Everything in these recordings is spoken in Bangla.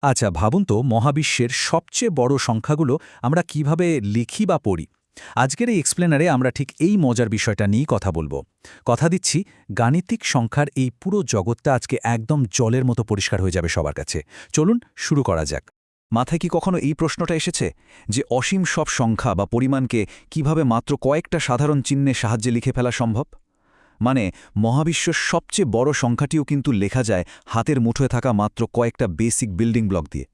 আচ্ছা ভাবুন তো মহাবিশ্বের সবচেয়ে বড় সংখ্যাগুলো আমরা কিভাবে লিখি বা পড়ি। আজকের এই এক্সপ্লেনারে আমরা ঠিক এই মজার বিষয়টা নিয়েই কথা বলবো। কথা দিচ্ছি, গাণিতিক সংখ্যার এই পুরো জগৎটা আজকে একদম জলের মতো পরিষ্কার হয়ে যাবে সবার কাছে। চলুন শুরু করা যাক। মাথায় কি কখনো এই প্রশ্নটা এসেছে যে অসীম সব সংখ্যা বা পরিমাণকে কিভাবে মাত্র কয়েকটা সাধারণ চিহ্নের সাহায্যে লিখে ফেলা সম্ভব? মানে মহাবিশ্বের সবচেয়ে বড় সংখ্যাটিও কিন্তু লেখা যায় হাতের মুঠোয় থাকা মাত্র কয়েকটা বেসিক বিল্ডিং ব্লক দিয়ে।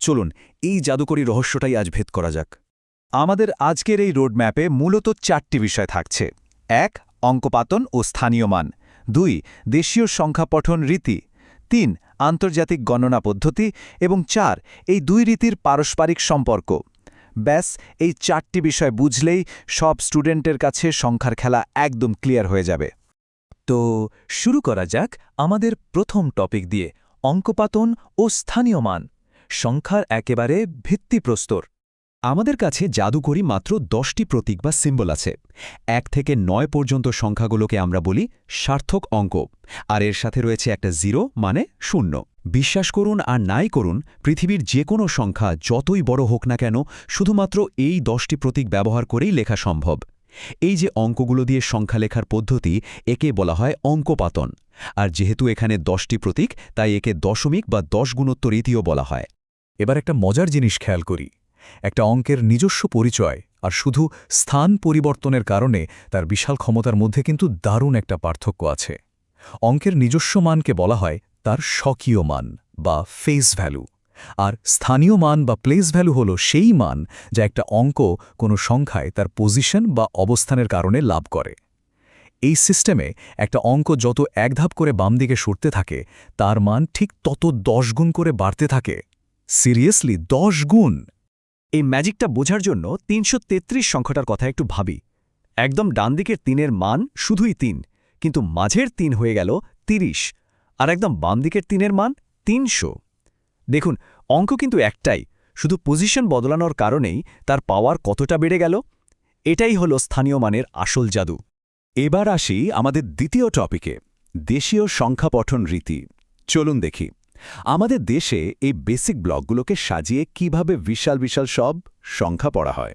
চলুন এই জাদুকরী রহস্যটাই আজ ভেদ করা যাক। আমাদের আজকের এই রোডম্যাপে মূলত 4টি বিষয় থাকছে। 1. অঙ্কপাতন ও স্থানীয় মান। 2. দেশীয় সংখ্যা পঠন রীতি। 3. আন্তর্জাতিক গণনা পদ্ধতি। এবং 4. এই দুই রীতির পারস্পরিক সম্পর্ক। ব্যাস, এই 4টি বিষয় বুঝলেই সব স্টুডেন্টের কাছে সংখ্যার খেলা একদম ক্লিয়ার হয়ে যাবে। তো শুরু করা যাক আমাদের প্রথম টপিক দিয়ে, অঙ্কপাতন ও স্থানীয় মান, সংখ্যার একেবারে ভিত্তিপ্রস্তর। আমাদের কাছে জাদুকরী মাত্র 10টি প্রতীক বা সিম্বল আছে। 1 থেকে 9 পর্যন্ত সংখ্যাগুলোকে আমরা বলি সার্থক অঙ্ক, আর এর সাথে রয়েছে একটা 0 মানে 0। বিশ্বাস করুন আর নাই করুন, পৃথিবীর যে কোনো সংখ্যা যতই বড় হোক না কেন, শুধুমাত্র এই 10টি প্রতীক ব্যবহার করেই লেখা সম্ভব। এই যে অঙ্কগুলো দিয়ে সংখ্যা লেখার পদ্ধতি, একে বলা হয় অঙ্কপাতন। আর যেহেতু এখানে 10টি প্রতীক, তাই একে দশমিক বা 10 গুণোত্তর রীতিও বলা হয়। এবার একটা মজার জিনিস খেয়াল করি। একটা অঙ্কের নিজস্ব পরিচয় আর শুধু স্থান পরিবর্তনের কারণে তার বিশাল ক্ষমতার মধ্যে কিন্তু দারুণ একটা পার্থক্য আছে। অঙ্কের নিজস্ব মানকে বলা হয় তার স্বকীয় মান বা ফেস ভ্যালু, আর স্থানীয় মান বা প্লেস ভ্যালু হল সেই মান যা একটা অঙ্ক কোনো সংখ্যায় তার পজিশন বা অবস্থানের কারণে লাভ করে। এই সিস্টেমে একটা অঙ্ক যত এক ধাপ করে বাম দিকে সরতে থাকে, তার মান ঠিক তত 10 গুণ করে বাড়তে থাকে। সিরিয়াসলি 10 গুণ! এই ম্যাজিকটা বোঝার জন্য 333 সংখ্যাটার কথা একটু ভাবি। একদম ডান দিকের 3-এর মান শুধুই 3, কিন্তু মাঝের 3 হয়ে গেল 30, আর একদম বাম দিকের 3-এর মান 300। দেখুন, অঙ্ক কিন্তু একটাই, শুধু পজিশন বদলানোর কারণেই তার পাওয়ার কতটা বেড়ে গেল। এটাই হলো স্থানীয় মানের আসল জাদু। এবার আসি আমাদের দ্বিতীয় টপিকে, দেশীয় সংখ্যা পঠন রীতি। চলুন দেখি আমাদের দেশে এই বেসিক ব্লকগুলোকে সাজিয়ে কিভাবে বিশাল বিশাল সব সংখ্যা পড়া হয়।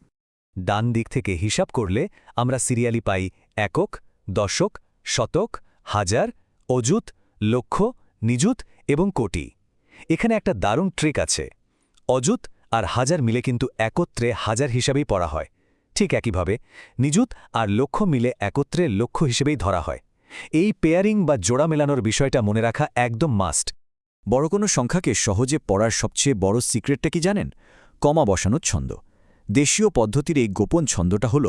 ডান দিক থেকে হিসাব করলে আমরা সিরিয়ালি পাই একক, দশক, শতক, হাজার, অযুত, লক্ষ, নিযুত এবং কোটি। এখানে একটা দারুণ ট্রিক আছে। অযুত আর হাজার মিলে কিন্তু একত্রে হাজার হিসাবেই পড়া হয়। ঠিক একইভাবে নিযুত আর লক্ষ মিলে একত্রে লক্ষ হিসেবেই ধরা হয়। এই পেয়ারিং বা জোড়া মেলানোর বিষয়টা মনে রাখা একদম মাস্ট। বড় কোনো সংখ্যাকে সহজে পড়ার সবচেয়ে বড় সিক্রেটটা কি জানেন? কমা বসানোর ছন্দ। দেশীয় পদ্ধতির এই গোপন ছন্দটা হল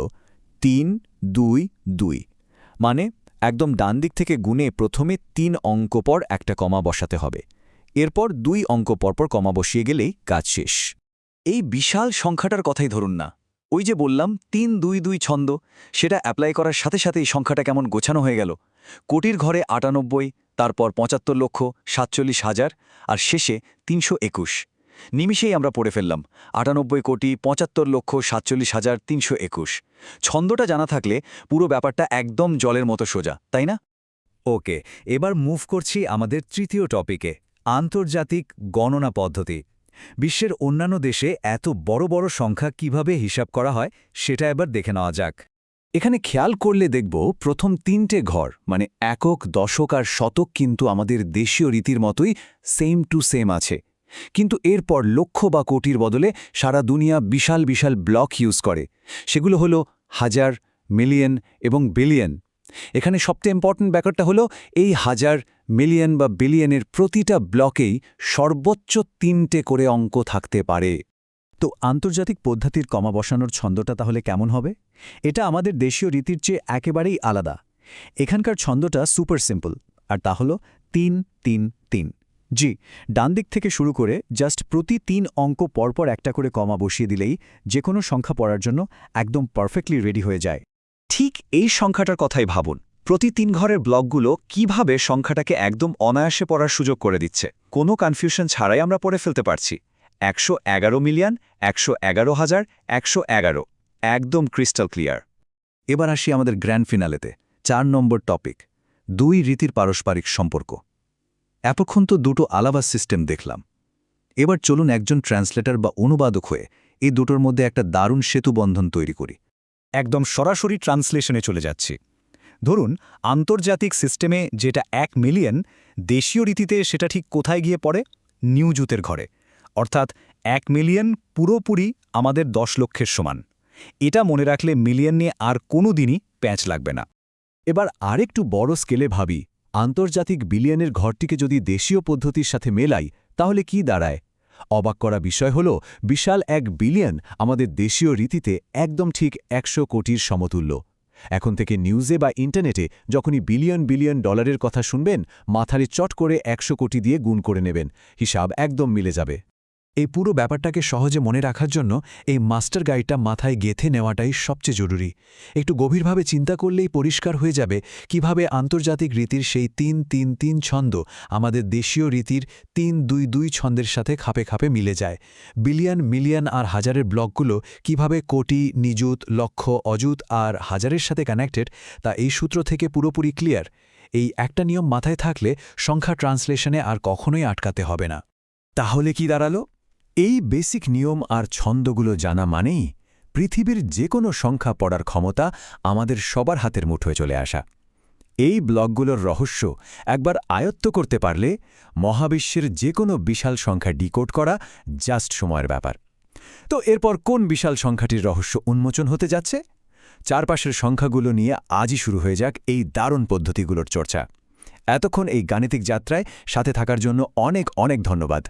3-2-2, মানে একদম ডান দিক থেকে গুণে প্রথমে 3 অঙ্ক পর একটা কমা বসাতে হবে, এরপর 2 অঙ্ক পরপর কমা বসিয়ে গেলেই কাজ শেষ। এই বিশাল সংখ্যাটার কথাই ধরুন না, ওই যে বললাম 3-2-2 ছন্দ, সেটা অ্যাপ্লাই করার সাথে সাথে এই সংখ্যাটা কেমন গোছানো হয়ে গেল। কোটির ঘরে 98, তারপর 75,47,000, আর শেষে 321। নিমিষেই আমরা পড়ে ফেললাম 98,75,47,321। ছন্দটা জানা থাকলে পুরো ব্যাপারটা একদম জলের মতো সোজা, তাই না? ওকে, এবার মুভ করছি আমাদের তৃতীয় টপিকে, আন্তর্জাতিক গণনা পদ্ধতি। বিশ্বের অন্যান্য দেশে এত বড় বড় সংখ্যা কিভাবে হিসাব করা হয় সেটা এবার দেখে নেওয়া যাক। এখানে খেয়াল করলে দেখব প্রথম 3টে ঘর মানে একক, দশক আর শতক কিন্তু আমাদের দেশীয় রীতির মতোই সেম টু সেম আছে, কিন্তু এরপর লক্ষ বা কোটির বদলে সারা দুনিয়া বিশাল বিশাল ব্লক ইউজ করে। সেগুলো হলো হাজার, মিলিয়ন এবং বিলিয়ন। এখানে সবচেয়ে ইম্পর্ট্যান্ট ব্যাপারটা হলো এই হাজার, মিলিয়ন বা বিলিয়নের প্রতিটা ব্লকেই সর্বোচ্চ 3টে করে অঙ্ক থাকতে পারে। তো আন্তর্জাতিক পদ্ধতির কমা বসানোর ছন্দটা তাহলে কেমন হবে? এটা আমাদের দেশীয় রীতির চেয়ে একেবারেই আলাদা। এখানকার ছন্দটা সুপার সিম্পল, আর তা হল 3-3-3। জি, ডান দিক থেকে শুরু করে জাস্ট প্রতি 3 অঙ্ক পরপর একটা করে কমা বসিয়ে দিলেই যে কোনো সংখ্যা পড়ার জন্য একদম পারফেক্টলি রেডি হয়ে যায়। ঠিক এই সংখ্যাটার কথাই ভাবুন। প্রতি 3 ঘরের ব্লকগুলো কিভাবে সংখ্যাটাকে একদম অনায়াসে পড়ার সুযোগ করে দিচ্ছে। কোনো কনফিউশন ছাড়াই আমরা পড়ে ফেলতে পারছি। 111 মিলিয়ন, 111,000, 111, একদম ক্রিস্টাল ক্লিয়ার। এবার আসি আমাদের গ্র্যান্ড ফিনালেতে, 4 নম্বর টপিক, 2 রীতির পারস্পরিক সম্পর্ক। এতক্ষণ তো দুটো আলাদা সিস্টেম দেখলাম, এবার চলুন একজন ট্রান্সলেটর বা অনুবাদক হয়ে এই দুটোর মধ্যে একটা দারুণ সেতুবন্ধন তৈরি করি। একদম সরাসরি ট্রান্সলেশনে চলে যাচ্ছি। ধরুন, আন্তর্জাতিক সিস্টেমে যেটা 1 মিলিয়ন, দেশীয় রীতিতে সেটা ঠিক কোথায় গিয়ে পড়ে? নিউজুতের ঘরে। অর্থাৎ 1 মিলিয়ন পুরোপুরি আমাদের 10 লক্ষের সমান। এটা মনে রাখলে মিলিয়ন নিয়ে আর কোনো দিনই প্যাঁচ লাগবে না। এবার আরেকটু বড় স্কেলে ভাবি, আন্তর্জাতিক বিলিয়নের ঘরটিকে যদি দেশীয় পদ্ধতির সাথে মেলাই তাহলে কি দাঁড়ায়? অবাক করা বিষয় হল, বিশাল 1 বিলিয়ন আমাদের দেশীয় রীতিতে একদম ঠিক 100 কোটির সমতুল্য। এখন থেকে নিউজে বা ইন্টারনেটে যখনই বিলিয়ন বিলিয়ন ডলারের কথা শুনবেন, মাথারে চট করে 100 কোটি দিয়ে গুণ করে নেবেন, হিসাব একদম মিলে যাবে। এই পুরো ব্যাপারটাকে সহজে মনে রাখার জন্য এই মাস্টার গাইডটা মাথায় গেঁথে নেওয়াটাই সবচেয়ে জরুরি। একটু গভীরভাবে চিন্তা করলেই পরিষ্কার হয়ে যাবে কিভাবে আন্তর্জাতিক রীতির সেই ৩-৩-৩ ছন্দ আমাদের দেশীয় রীতির ৩-২-২ ছন্দের সাথে খাপে খাপে মিলে যায়। বিলিয়ন, মিলিয়ন আর হাজারের ব্লকগুলো কিভাবে কোটি, নিযুত, লক্ষ, অযুত আর হাজারের সাথে কানেক্টেড, তা এই সূত্র থেকে পুরোপুরি ক্লিয়ার। এই একটা নিয়ম মাথায় থাকলে সংখ্যা ট্রান্সলেশনে আর কখনোই আটকাতে হবে না। তাহলে কি দাঁড়ালো? এই বেসিক নিয়ম আর ছন্দগুলো জানা মানেই পৃথিবীর যে কোনো সংখ্যা পড়ার ক্ষমতা আমাদের সবার হাতের মুঠোয় চলে আসা। এই ব্লকগুলোর রহস্য একবার আয়ত্ত করতে পারলে মহাবিশ্বের যে কোনো বিশাল সংখ্যা ডিকোড করা জাস্ট সময়ের ব্যাপার। তো এরপর কোন বিশাল সংখ্যাটির রহস্য উন্মোচন হতে যাচ্ছে? চারপাশের সংখ্যাগুলো নিয়ে আজই শুরু হয়ে যাক এই দারুণ পদ্ধতিগুলোর চর্চা। এতক্ষণ এই গাণিতিক যাত্রায় সাথে থাকার জন্য অনেক অনেক ধন্যবাদ।